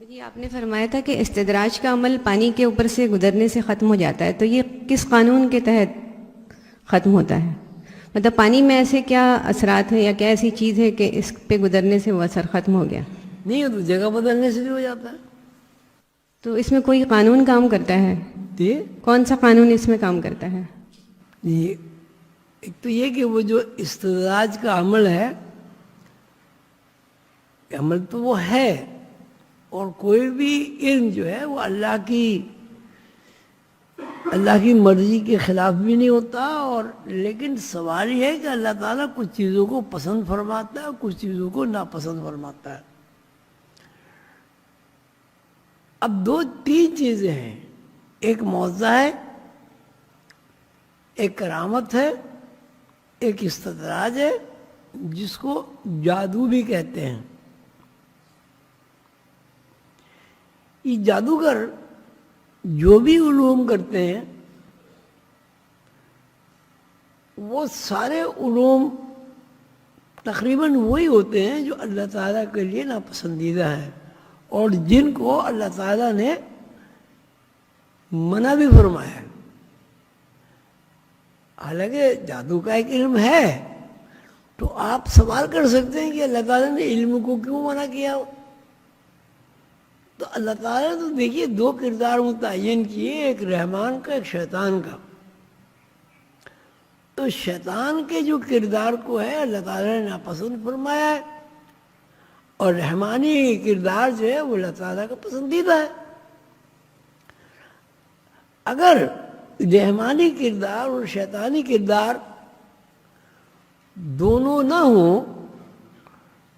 جی آپ نے فرمایا تھا کہ استدراج کا عمل پانی کے اوپر سے گزرنے سے ختم ہو جاتا ہے، تو یہ کس قانون کے تحت ختم ہوتا ہے؟ مطلب پانی میں ایسے کیا اثرات ہیں یا کیا ایسی چیز ہے کہ اس پہ گزرنے سے وہ اثر ختم ہو گیا؟ نہیں ہو تو جگہ بدلنے سے بھی ہو جاتا ہے۔ تو اس میں کوئی قانون کام کرتا ہے؟ یہ کون سا قانون اس میں کام کرتا ہے؟ ایک تو یہ کہ وہ جو استدراج کا عمل ہے، عمل تو وہ ہے، اور کوئی بھی علم جو ہے وہ اللہ کی مرضی کے خلاف بھی نہیں ہوتا، اور لیکن سوال یہ ہے کہ اللہ تعالیٰ کچھ چیزوں کو پسند فرماتا ہے اور کچھ چیزوں کو ناپسند فرماتا ہے۔ اب دو تین چیزیں ہیں، ایک معجزہ ہے، ایک کرامت ہے، ایک استدراج ہے جس کو جادو بھی کہتے ہیں۔ یہ جادوگر جو بھی علوم کرتے ہیں وہ سارے علوم تقریباً وہی ہوتے ہیں جو اللہ تعالیٰ کے لیے ناپسندیدہ ہیں، اور جن کو اللہ تعالیٰ نے منع بھی فرمایا ہے۔ حالانکہ جادو کا ایک علم ہے، تو آپ سوال کر سکتے ہیں کہ اللہ تعالیٰ نے علم کو کیوں منع کیا ہو؟ تو اللہ تعالیٰ نے تو دیکھیے دو کردار متعین کیے، ایک رحمان کا ایک شیطان کا۔ تو شیطان کے جو کردار کو ہے اللہ تعالیٰ نے ناپسند فرمایا ہے، اور رحمانی کردار جو ہے وہ اللہ تعالیٰ کا پسندیدہ ہے۔ اگر رحمانی کردار اور شیطانی کردار دونوں نہ ہوں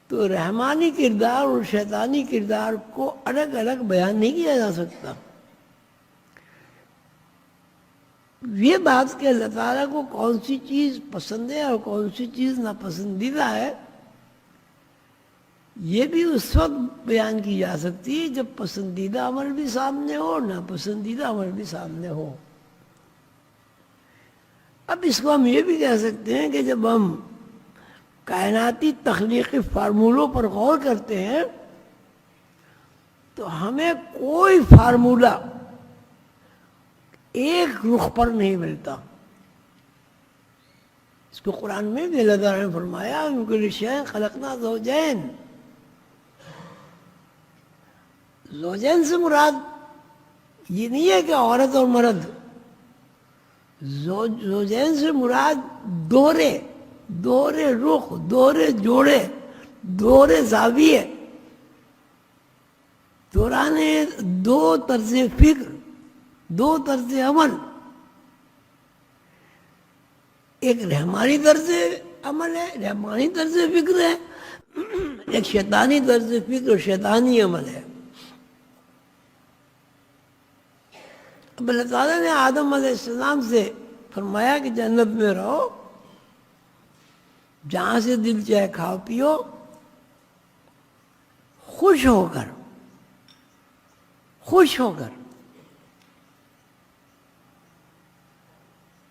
تو رحمانی کردار اور شیطانی کردار کو الگ الگ بیان نہیں کیا جا سکتا۔ یہ بات کہ اللہ تعالیٰ کو کون سی چیز پسند ہے اور کون سی چیز ناپسندیدہ ہے، یہ بھی اس وقت بیان کی جا سکتی ہے جب پسندیدہ عمل بھی سامنے ہو اور ناپسندیدہ عمل بھی سامنے ہو۔ اب اس کو ہم یہ بھی کہہ سکتے ہیں کہ جب ہم کائناتی تخلیقی فارمولوں پر غور کرتے ہیں تو ہمیں کوئی فارمولہ ایک رخ پر نہیں ملتا۔ اس کو قرآن میں بھی اللہ تعالیٰ نے فرمایا ان کل شیء خلقنا زوجین۔ زوجین سے مراد یہ نہیں ہے کہ عورت اور مرد، زوجین سے مراد دوہرے رخ، دوہرے جوڑے، دوہرے زاویے، دورانے دو طرز فکر، دو طرز عمل، ایک رحمانی طرز عمل ہے، رحمانی طرز فکر ہے، ایک شیطانی طرز فکر اور شیطانی عمل ہے۔ اب اللہ تعالیٰ نے آدم علیہ السلام سے فرمایا کہ جنت میں رہو، جہاں سے دل چاہے کھاؤ پیو، خوش ہو کر۔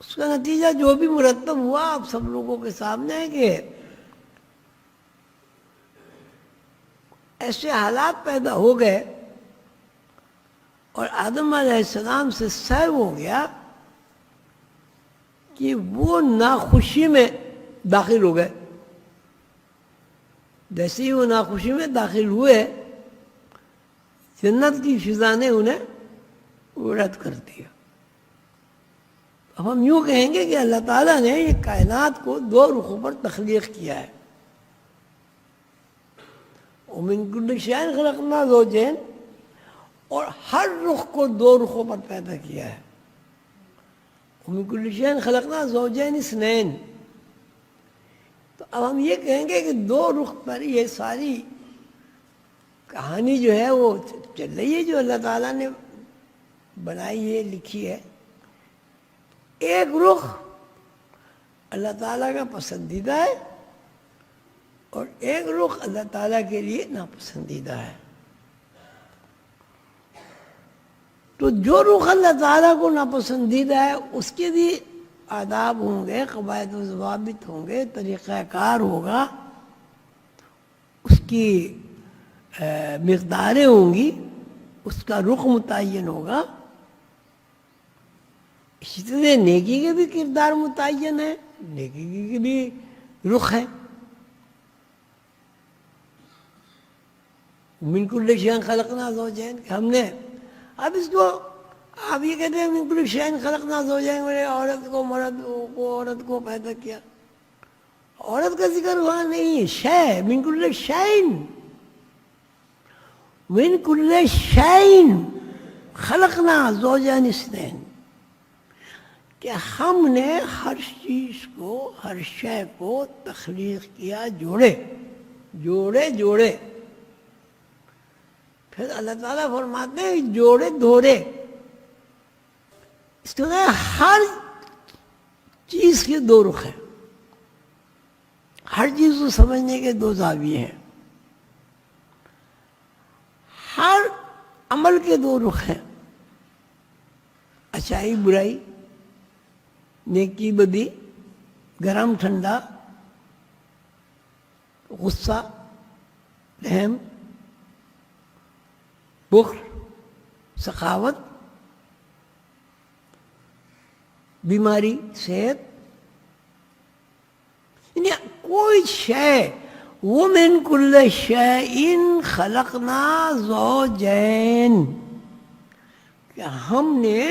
اس کا نتیجہ جو بھی مرتب ہوا آپ سب لوگوں کے سامنے ہے کہ ایسے حالات پیدا ہو گئے اور آدم علیہ السلام سے سیر ہو گیا کہ وہ ناخوشی میں داخل ہو گئے۔ جیسے ہی وہ ناخوشی میں داخل ہوئے، جنت کی فضا نے انہیں رد کر دیا۔ اب ہم یوں کہیں گے کہ اللہ تعالیٰ نے یہ کائنات کو دو رخوں پر تخلیق کیا ہے۔ وَمِن كُلِّ شَيْءٍ خَلَقْنَا زَوْجَيْنِ، اور ہر رخ کو دو رخوں پر پیدا کیا ہے۔ وَمِن كُلِّ شَيْءٍ خَلَقْنَا زَوْجَيْنِ اثْنَيْنِ۔ تو اب ہم یہ کہیں گے کہ دو رخ پر یہ ساری کہانی جو ہے وہ چل رہی ہے، جو اللہ تعالیٰ نے بنائی ہے، لکھی ہے۔ ایک رخ اللہ تعالیٰ کا پسندیدہ ہے اور ایک رخ اللہ تعالیٰ کے لیے ناپسندیدہ ہے۔ تو جو رخ اللہ تعالیٰ کو ناپسندیدہ ہے اس کے بھی آداب ہوں گے، قواعد و ضوابط ہوں گے، طریقہ کار ہوگا، اس کی مقداریں ہوں گی۔ اس کا رخ متعین ہوگا. اسی طرح نیکی کے بھی کردار متعین ہے، نیکی کی بھی رخ ہے. من کل شیء خلقنا زوجین، کہ ہم نے اب اس کو آپ یہ کہتے ہیں من کل شیء خلقنا زوجین، میں نے عورت کو مرد کو عورت کو پیدا کیا. عورت کا ذکر وہاں نہیں، شے من کل شیء، من کل شیء خلقنا زوجین اثنین، کہ ہم نے ہر چیز کو، ہر شے کو تخلیق کیا جوڑے جوڑے جوڑے. پھر اللہ تعالیٰ فرماتے ہیں جوڑے دھوڑے. اس کے بعد ہر چیز کے دو رخ ہیں، ہر چیز کو سمجھنے کے دو زاویے ہیں، ہر عمل کے دو رخ ہیں، اچھائی برائی، نیکی بدی، گرم ٹھنڈا، غصہ رحم، بخل سخاوت، بیماری صحت. یعنی کوئی شے، وَمِن كُلِّ شَيْءٍ خَلَقْنَا زَوْجَيْنِ، کہ ہم نے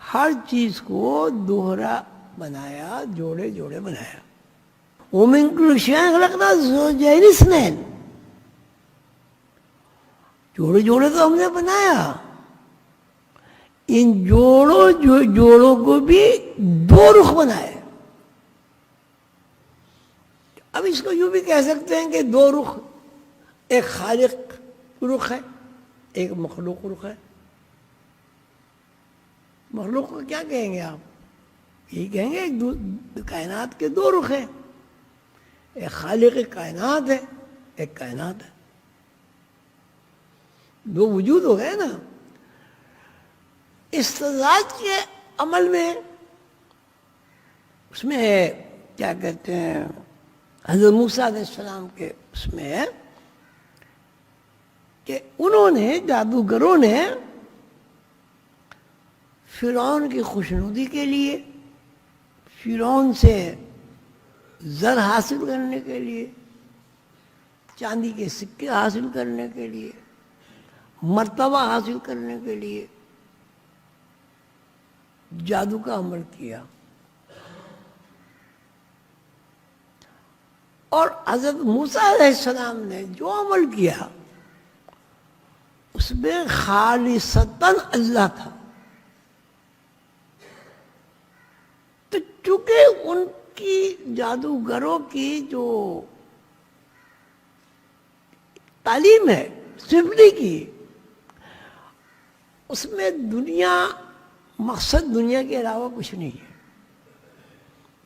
ہر چیز کو دوہرا بنایا، جوڑے جوڑے بنایا. وَمِن كُلِّ شَيْءٍ خَلَقْنَا زَوْجَيْنِ اثْنَيْنِ، جوڑے جوڑے تو ہم نے بنایا، ان جوڑوں کو بھی دو رخ بنائے. اب اس کو یوں بھی کہہ سکتے ہیں کہ دو رخ، ایک خالق رخ ہے، ایک مخلوق رخ ہے. مخلوق کو کیا کہیں گے آپ؟ یہی کہیں گے ایک کائنات کے دو رخ ہیں، ایک خالق کائنات ہے، ایک کائنات ہے. دو وجود ہو گئے نا. استزاج کے عمل میں اس میں ہے، کیا کہتے ہیں، حضرت موسیٰ علیہ السلام کے اس میں ہے کہ انہوں نے، جادوگروں نے، فرعون کی خوشنودی کے لیے، فرعون سے زر حاصل کرنے کے لیے، چاندی کے سکے حاصل کرنے کے لیے، مرتبہ حاصل کرنے کے لیے جادو کا عمل کیا. اور حضرت موسیٰ علیہ السلام نے جو عمل کیا اس میں خالصتاً اللہ تھا. تو چونکہ ان کی جادوگروں کی جو تعلیم ہے سفلی کی، اس میں دنیا، مقصد دنیا کے علاوہ کچھ نہیں ہے.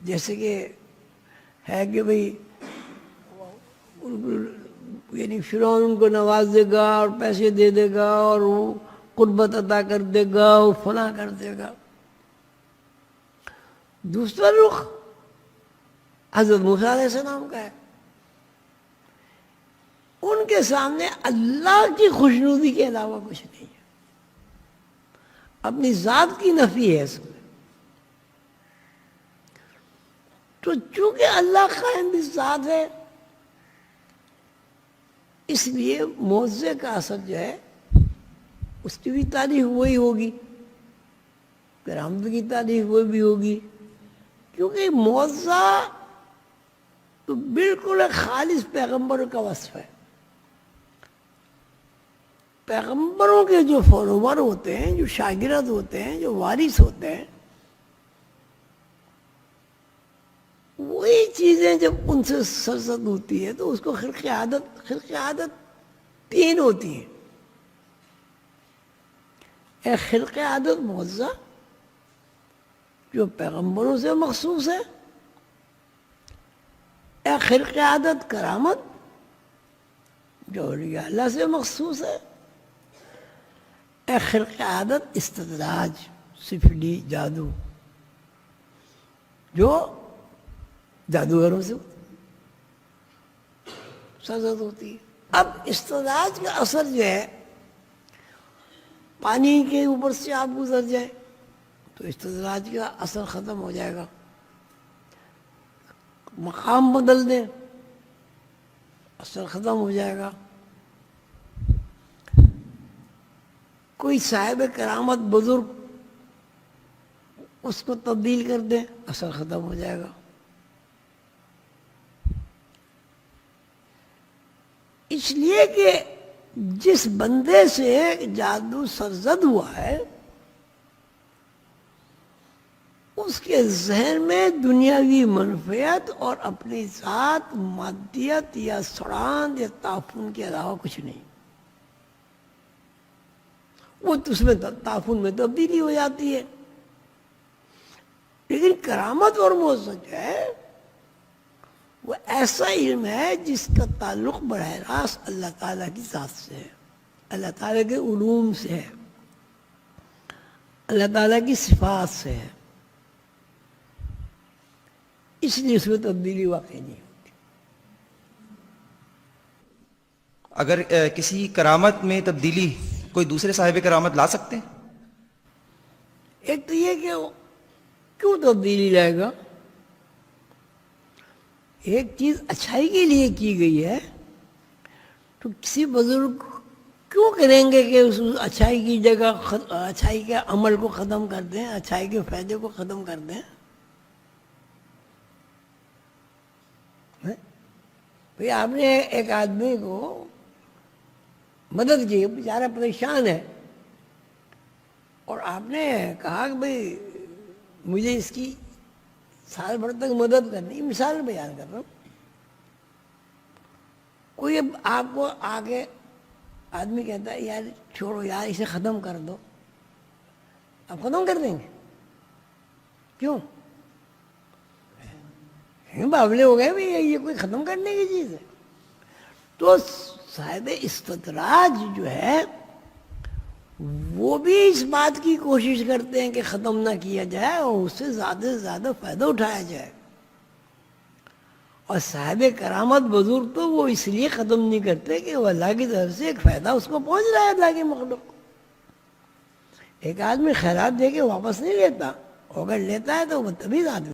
جیسے کہ ہے کہ بھئی یعنی فرعون ان کو نواز دے گا اور پیسے دے دے گا اور وہ قربت عطا کر دے گا اور فلاں کر دے گا. دوسرا رخ حضرت موسیٰ علیہ السلام کا ہے، ان کے سامنے اللہ کی خوشنودی کے علاوہ کچھ نہیں ہے، اپنی ذات کی نفی ہے اس میں. تو چونکہ اللہ قائم ذات ہے، اس لیے معجزے کا اثر جو ہے اس کی بھی تعریف وہی ہوگی، کرامت کی تعریف وہی بھی ہوگی، کیونکہ معجزہ تو بالکل خالص پیغمبروں کا وصف ہے. پیغمبروں کے جو فالوور ہوتے ہیں، جو شاگرد ہوتے ہیں، جو وارث ہوتے ہیں، وہی چیزیں جب ان سے سرزد ہوتی ہے تو اس کو خلق عادت تین ہوتی ہیں. ایک خلق عادت معجزہ جو پیغمبروں سے مخصوص ہے، ایک خلق عادت کرامت جو اولیاء اللہ سے مخصوص ہے، ایک خلق عادت استدراج سفلی جادو جو جادوگروں سے سرزد ہوتی ہے. اب استدراج کا اثر جو ہے پانی کے اوپر سے آپ گزر جائیں تو استدراج کا اثر ختم ہو جائے گا. مقام بدل دیں اثر ختم ہو جائے گا. کوئی صاحب کرامت بزرگ اس کو تبدیل کر دیں اثر ختم ہو جائے گا. اس لیے کہ جس بندے سے جادو سرزد ہوا ہے اس کے ذہن میں دنیاوی منفعت اور اپنی ذات مادیت یا سڑاند یا تعفن کے علاوہ کچھ نہیں. وہ اس میں تعفن میں تبدیلی ہو جاتی ہے. لیکن کرامت اور معجزہ جو ہے وہ ایسا علم ہے جس کا تعلق براہ راست اللہ تعالیٰ کی ذات سے ہے, اللہ تعالیٰ کے علوم سے ہے, اللہ تعالیٰ کی صفات سے ہے. اس لیے اس میں تبدیلی واقع نہیں ہوتی. اگر کسی کرامت میں تبدیلی کوئی دوسرے صاحب کرامت لا سکتے ہیں؟ ایک تو یہ کہ کیوں تبدیلی لائے گا؟ ایک چیز اچھائی کے لیے کی گئی ہے تو کسی بزرگ کیوں کریں گے کہ اس اچھائی کی جگہ اچھائی کے عمل کو ختم کر دیں, اچھائی کے فائدے کو ختم کر دیں؟ بھئی آپ نے ایک آدمی کو مدد کی, بیچارہ پریشان ہے, اور آپ نے کہا کہ بھئی مجھے اس کی سال بھر تک مدد کرنی. مثال بیان کر رہا ہوں. کوئی اب آپ کو آگے آدمی کہتا ہے یار چھوڑو یار اسے ختم کر دو, آپ ختم کر دیں گے؟ کیوں؟ بابلے ہو گئے بھئی یہ کوئی ختم کرنے کی چیز ہے. تو صاحب استدراج جو ہے وہ بھی اس بات کی کوشش کرتے ہیں کہ ختم نہ کیا جائے اور اس سے زیادہ سے زیادہ فائدہ اٹھایا جائے. اور صاحب کرامت بزرگ تو وہ اس لیے ختم نہیں کرتے کہ وہ اللہ کی طرف سے ایک فائدہ اس کو پہنچ رہا ہے اللہ کی مخلوق کو. ایک آدمی خیرات دے کے واپس نہیں لیتا, اگر لیتا ہے تو وہ تمیز آدمی